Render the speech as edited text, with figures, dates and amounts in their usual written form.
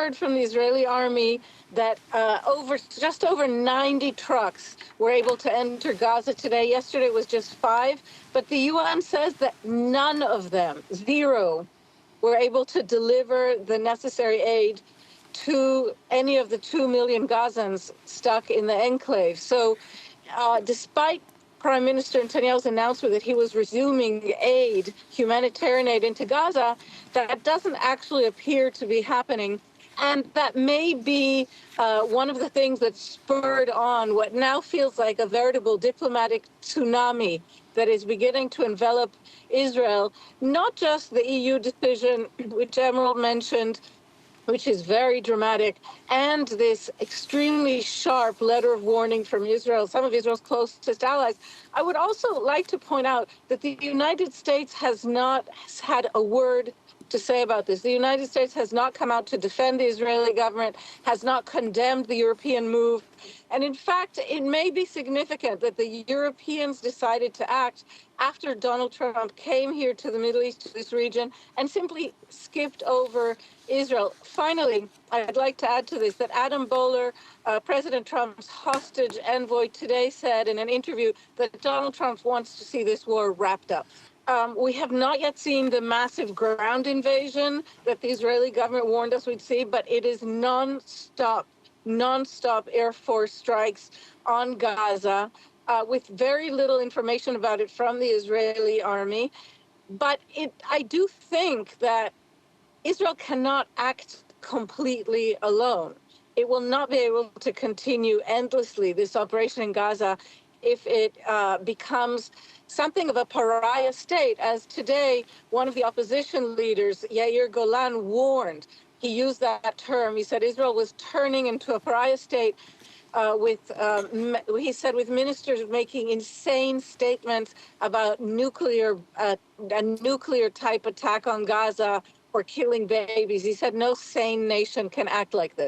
heard from the Israeli army that just over 90 trucks were able to enter Gaza today. Yesterday it was just 5, but the UN says that none of them, 0, were able to deliver the necessary aid to any of the 2 million Gazans stuck in the enclave. So despite Prime Minister Netanyahu's announcement that he was resuming aid, humanitarian aid into Gaza, that doesn't actually appear to be happening. And that may be one of the things that spurred on what now feels like a veritable diplomatic tsunami that is beginning to envelop Israel. Not just the EU decision, which Emerald mentioned, which is very dramatic, and this extremely sharp letter of warning from Israel, some of Israel's closest allies. I would also like to point out that the United States has not had a word to say about this. The United States has not come out to defend the Israeli government, has not condemned the European move. And in fact, it may be significant that the Europeans decided to act after Donald Trump came here to the Middle East, to this region, and simply skipped over Israel. Finally, I'd like to add to this that Adam Boehler, President Trump's hostage envoy, today said in an interview that Donald Trump wants to see this war wrapped up. We have not yet seen the massive ground invasion that the Israeli government warned us we'd see, but it is non-stop Air Force strikes on Gaza with very little information about it from the Israeli army. But I do think that Israel cannot act completely alone. It will not be able to continue endlessly this operation in Gaza if it becomes something of a pariah state, as today one of the opposition leaders, Yair Golan, warned. He used that term. He said Israel was turning into a pariah state he said, with ministers making insane statements about a nuclear type attack on Gaza or killing babies. He said no sane nation can act like this.